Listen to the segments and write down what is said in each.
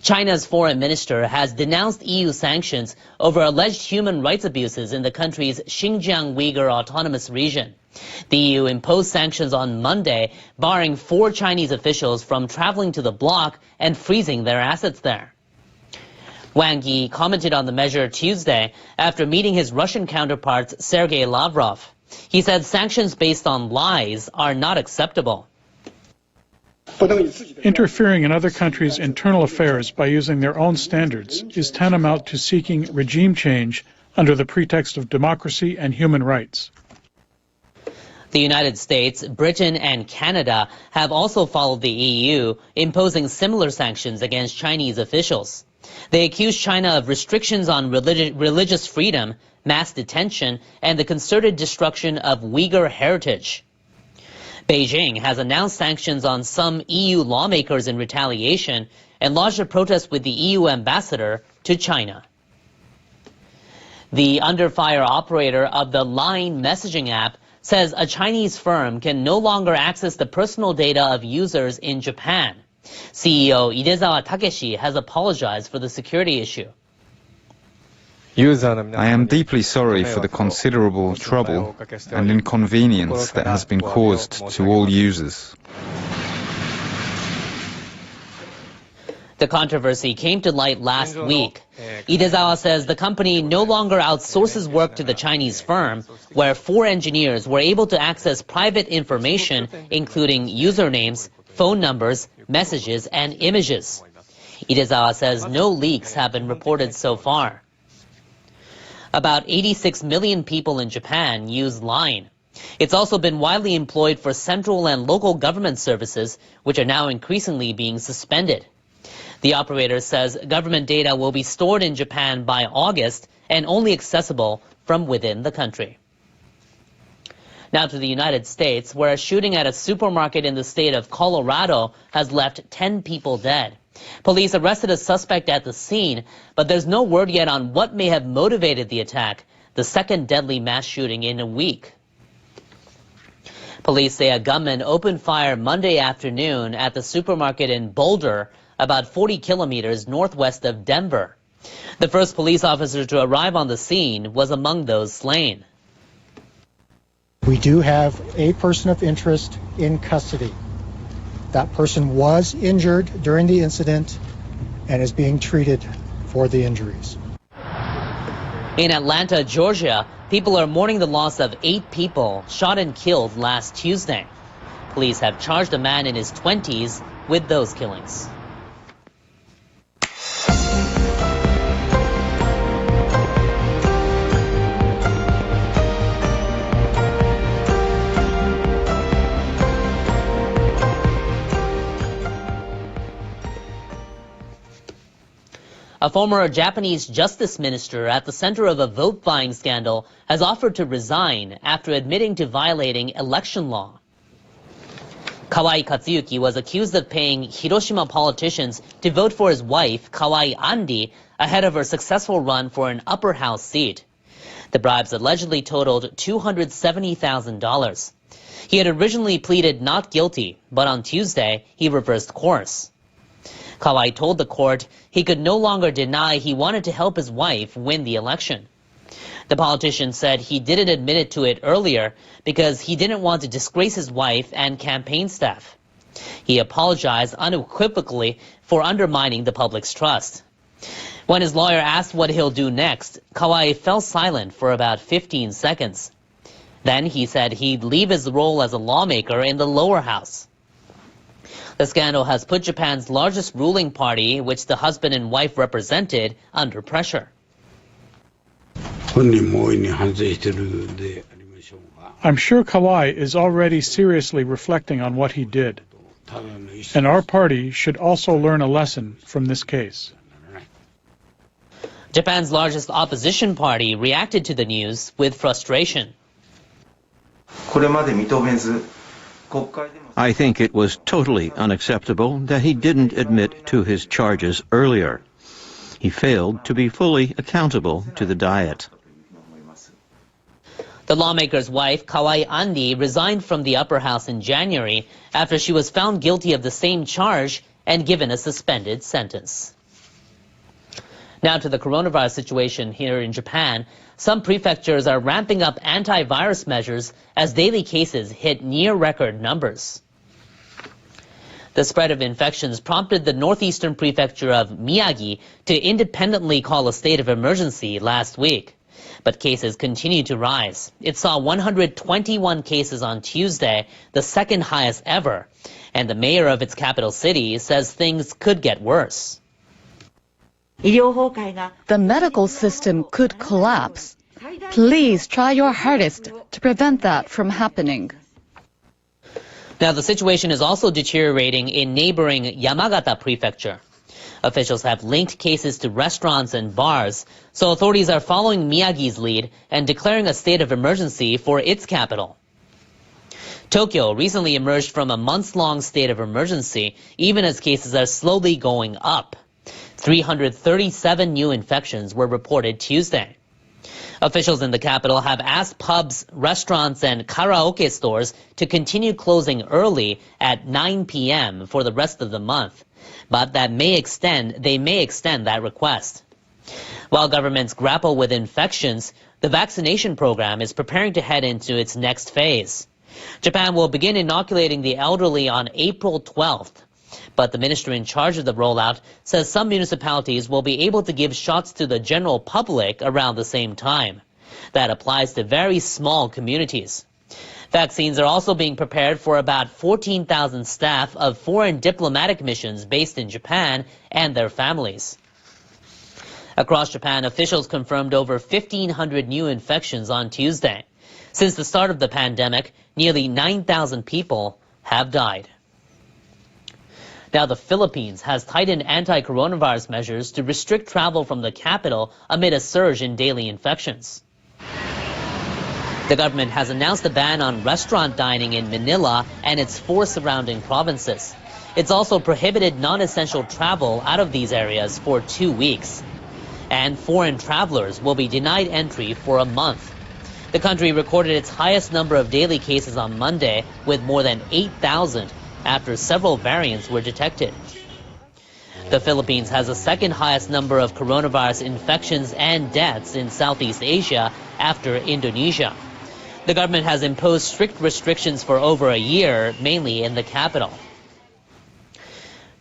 China's foreign minister has denounced EU sanctions over alleged human rights abuses in the country's Xinjiang Uyghur Autonomous Region. The EU imposed sanctions on Monday, barring 4 Chinese officials from traveling to the bloc and freezing their assets there. Wang Yi commented on the measure Tuesday after meeting his Russian counterpart Sergei Lavrov. He said sanctions based on lies are not acceptable. Interfering in other countries' internal affairs by using their own standards is tantamount to seeking regime change under the pretext of democracy and human rights. The United States, Britain, and Canada have also followed the EU, imposing similar sanctions against Chinese officials. They accuse China of restrictions on religious freedom, mass detention, and the concerted destruction of Uyghur heritage. Beijing has announced sanctions on some EU lawmakers in retaliation and lodged a protest with the EU ambassador to China. The under-fire operator of the Line messaging app says a Chinese firm can no longer access the personal data of users in Japan. CEO Idezawa Takeshi has apologized for the security issue. I am deeply sorry for the considerable trouble and inconvenience that has been caused to all users. The controversy came to light last week. Idezawa says the company no longer outsources work to the Chinese firm, where 4 engineers were able to access private information, including usernames, phone numbers, messages, and images. Idezawa says no leaks have been reported so far. About 86 million people in Japan use Line. It's also been widely employed for central and local government services, which are now increasingly being suspended. The operator says government data will be stored in Japan by August and only accessible from within the country. Now to the United States, where a shooting at a supermarket in the state of Colorado has left 10 people dead. Police arrested a suspect at the scene, but there's no word yet on what may have motivated the attack, the second deadly mass shooting in a week. Police say a gunman opened fire Monday afternoon at the supermarket in Boulder, about 40 kilometers northwest of Denver. The first police officer to arrive on the scene was among those slain. We do have a person of interest in custody. That person was injured during the incident and is being treated for the injuries. In Atlanta, Georgia, people are mourning the loss of 8 people shot and killed last Tuesday. Police have charged a man in his 20s with those killings. A former Japanese justice minister at the center of a vote-buying scandal has offered to resign after admitting to violating election law. Kawai Katsuyuki was accused of paying Hiroshima politicians to vote for his wife, Kawai Andi, ahead of her successful run for an upper house seat. The bribes allegedly totaled $270,000. He had originally pleaded not guilty, but on Tuesday, he reversed course. Kawai told the court he could no longer deny he wanted to help his wife win the election. The politician said he didn't admit to it earlier because he didn't want to disgrace his wife and campaign staff. He apologized unequivocally for undermining the public's trust. When his lawyer asked what he'll do next, Kawai fell silent for about 15 seconds. Then he said he'd leave his role as a lawmaker in the lower house. The scandal has put Japan's largest ruling party, which the husband and wife represented, under pressure. I'm sure Kawai is already seriously reflecting on what he did. And our party should also learn a lesson from this case. Japan's largest opposition party reacted to the news with frustration. I think it was totally unacceptable that he didn't admit to his charges earlier. He failed to be fully accountable to the Diet. The lawmaker's wife, Kawai Andi, resigned from the upper house in January after she was found guilty of the same charge and given a suspended sentence. Now to the coronavirus situation here in Japan. Some prefectures are ramping up antivirus measures as daily cases hit near-record numbers. The spread of infections prompted the northeastern prefecture of Miyagi to independently call a state of emergency last week. But cases continue to rise. It saw 121 cases on Tuesday, the second highest ever. And the mayor of its capital city says things could get worse. The medical system could collapse. Please try your hardest to prevent that from happening. Now, the situation is also deteriorating in neighboring Yamagata Prefecture. Officials have linked cases to restaurants and bars, so authorities are following Miyagi's lead and declaring a state of emergency for its capital. Tokyo recently emerged from a months-long state of emergency, even as cases are slowly going up. 337 new infections were reported Tuesday. Officials in the capital have asked pubs, restaurants, and karaoke stores to continue closing early at 9 p.m. for the rest of the month, but they may extend that request. While governments grapple with infections, the vaccination program is preparing to head into its next phase. Japan will begin inoculating the elderly on April 12th. But the minister in charge of the rollout says some municipalities will be able to give shots to the general public around the same time. That applies to very small communities. Vaccines are also being prepared for about 14,000 staff of foreign diplomatic missions based in Japan and their families. Across Japan, officials confirmed over 1,500 new infections on Tuesday. Since the start of the pandemic, nearly 9,000 people have died. Now, the Philippines has tightened anti-coronavirus measures to restrict travel from the capital amid a surge in daily infections. The government has announced a ban on restaurant dining in Manila and its 4 surrounding provinces. It's also prohibited non-essential travel out of these areas for 2 weeks. And foreign travelers will be denied entry for a month. The country recorded its highest number of daily cases on Monday, with more than 8,000. After several variants were detected. The Philippines has the second highest number of coronavirus infections and deaths in Southeast Asia after Indonesia. The government has imposed strict restrictions for over a year, mainly in the capital.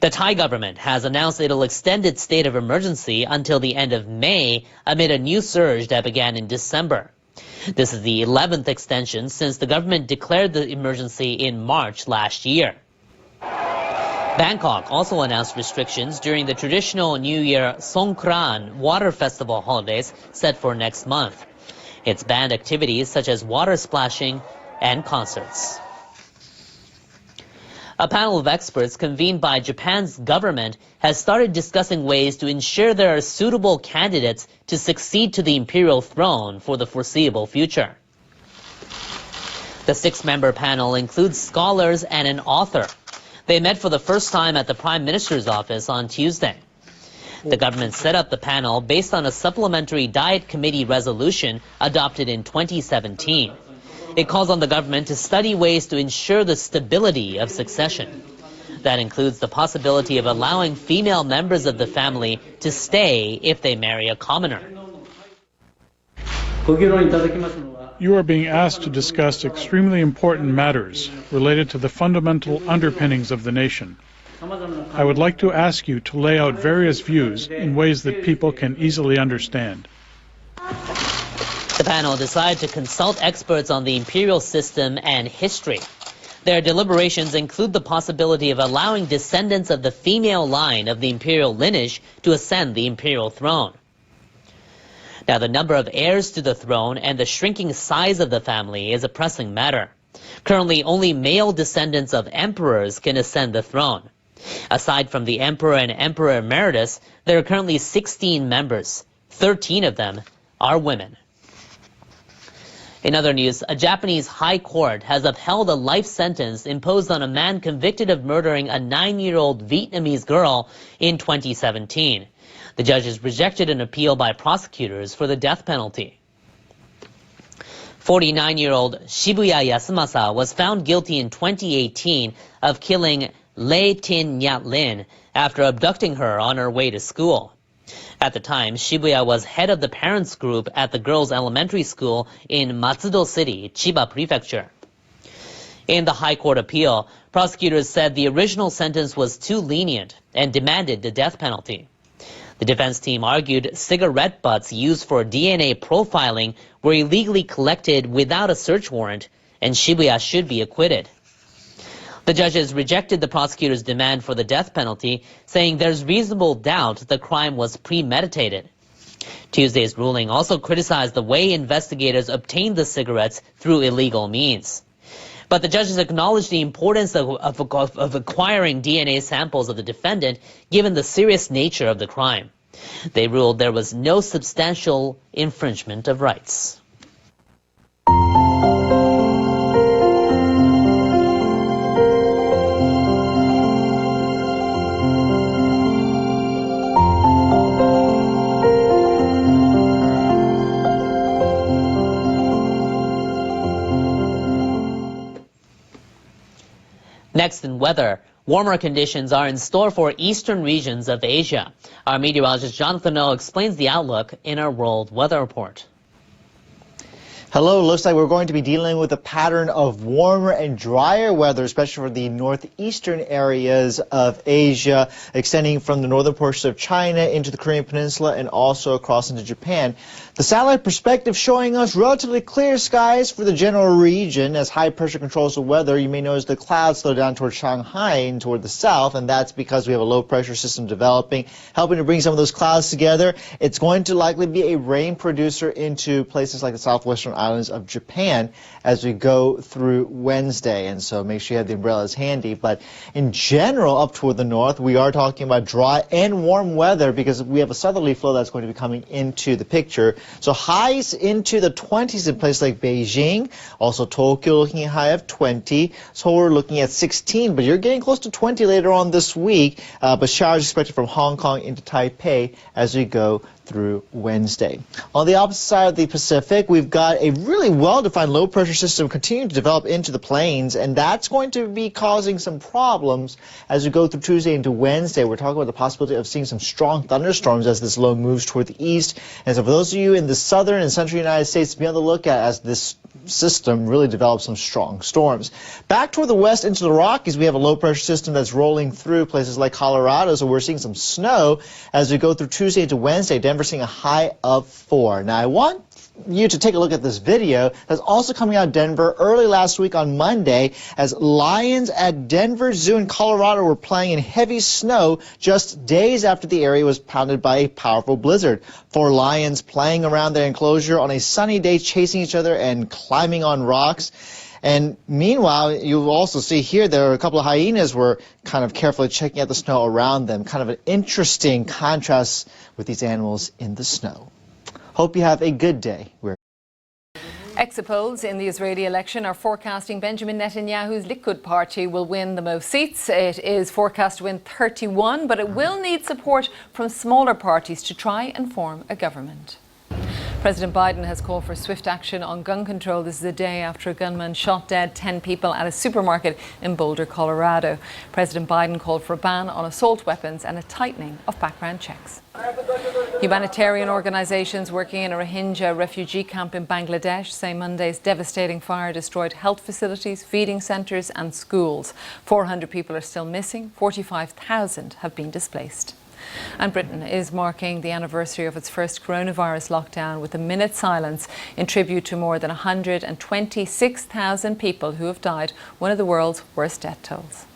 The Thai government has announced it'll extend its state of emergency until the end of May amid a new surge that began in December. This is the 11th extension since the government declared the emergency in March last year. Bangkok also announced restrictions during the traditional New Year Songkran water festival holidays set for next month. It's banned activities such as water splashing and concerts. A panel of experts convened by Japan's government has started discussing ways to ensure there are suitable candidates to succeed to the imperial throne for the foreseeable future. The 6-member panel includes scholars and an author. They met for the first time at the Prime Minister's office on Tuesday. The government set up the panel based on a supplementary Diet Committee resolution adopted in 2017. It calls on the government to study ways to ensure the stability of succession. That includes the possibility of allowing female members of the family to stay if they marry a commoner. You are being asked to discuss extremely important matters related to the fundamental underpinnings of the nation. I would like to ask you to lay out various views in ways that people can easily understand. The panel decided to consult experts on the imperial system and history. Their deliberations include the possibility of allowing descendants of the female line of the imperial lineage to ascend the imperial throne. Now, the number of heirs to the throne and the shrinking size of the family is a pressing matter. Currently, only male descendants of emperors can ascend the throne. Aside from the emperor and emperor emeritus, there are currently 16 members. 13 of them are women. In other news, a Japanese high court has upheld a life sentence imposed on a man convicted of murdering a 9-year-old Vietnamese girl in 2017. The judges rejected an appeal by prosecutors for the death penalty. 49-year-old Shibuya Yasumasa was found guilty in 2018 of killing Lê Tin Nhат Linh after abducting her on her way to school. At the time, Shibuya was head of the parents group at the girls' elementary school in Matsudo City, Chiba Prefecture. In the High Court appeal, prosecutors said the original sentence was too lenient and demanded the death penalty. The defense team argued cigarette butts used for DNA profiling were illegally collected without a search warrant, and Shibuya should be acquitted. The judges rejected the prosecutor's demand for the death penalty, saying there's reasonable doubt the crime was premeditated. Tuesday's ruling also criticized the way investigators obtained the cigarettes through illegal means. But the judges acknowledged the importance of acquiring DNA samples of the defendant, given the serious nature of the crime. They ruled there was no substantial infringement of rights. Next in weather, warmer conditions are in store for eastern regions of Asia. Our meteorologist Jonathan Oh explains the outlook in our World Weather Report. Hello, looks like we're going to be dealing with a pattern of warmer and drier weather, especially for the northeastern areas of Asia, extending from the northern portions of China into the Korean Peninsula and also across into Japan. The satellite perspective showing us relatively clear skies for the general region as high pressure controls the weather. You may notice the clouds slow down toward Shanghai and toward the south, and that's because we have a low pressure system developing, helping to bring some of those clouds together. It's going to likely be a rain producer into places like the southwestern islands of Japan as we go through Wednesday, and so make sure you have the umbrellas handy. But in general, up toward the north, we are talking about dry and warm weather because we have a southerly flow that's going to be coming into the picture. So highs into the 20s in places like Beijing, also Tokyo looking at a high of 20, Seoul looking at 16, but you're getting close to 20 later on this week, but showers expected from Hong Kong into Taipei as we go through Wednesday. On the opposite side of the Pacific, we've got a really well-defined low-pressure system continuing to develop into the plains, and that's going to be causing some problems as we go through Tuesday into Wednesday. We're talking about the possibility of seeing some strong thunderstorms as this low moves toward the east. And so for those of you in the southern and central United States, be on the lookout as this system really develops some strong storms. Back toward the west into the Rockies, we have a low-pressure system that's rolling through places like Colorado, so we're seeing some snow as we go through Tuesday into Wednesday. Denver seeing a high of 4. Now, I want you to take a look at this video that's also coming out of Denver early last week on Monday as lions at Denver Zoo in Colorado were playing in heavy snow just days after the area was pounded by a powerful blizzard. 4 lions playing around their enclosure on a sunny day, chasing each other and climbing on rocks. And meanwhile, you'll also see here there are a couple of hyenas were kind of carefully checking out the snow around them. Kind of an interesting contrast with these animals in the snow. Hope you have a good day. Exit polls in the Israeli election are forecasting Benjamin Netanyahu's Likud party will win the most seats. It is forecast to win 31, but it will need support from smaller parties to try and form a government. President Biden has called for swift action on gun control. This is a day after a gunman shot dead 10 people at a supermarket in Boulder, Colorado. President Biden called for a ban on assault weapons and a tightening of background checks. Humanitarian organisations working in a Rohingya refugee camp in Bangladesh say Monday's devastating fire destroyed health facilities, feeding centres and schools. 400 people are still missing. 45,000 have been displaced. And Britain is marking the anniversary of its first coronavirus lockdown with a minute's silence in tribute to more than 126,000 people who have died, one of the world's worst death tolls.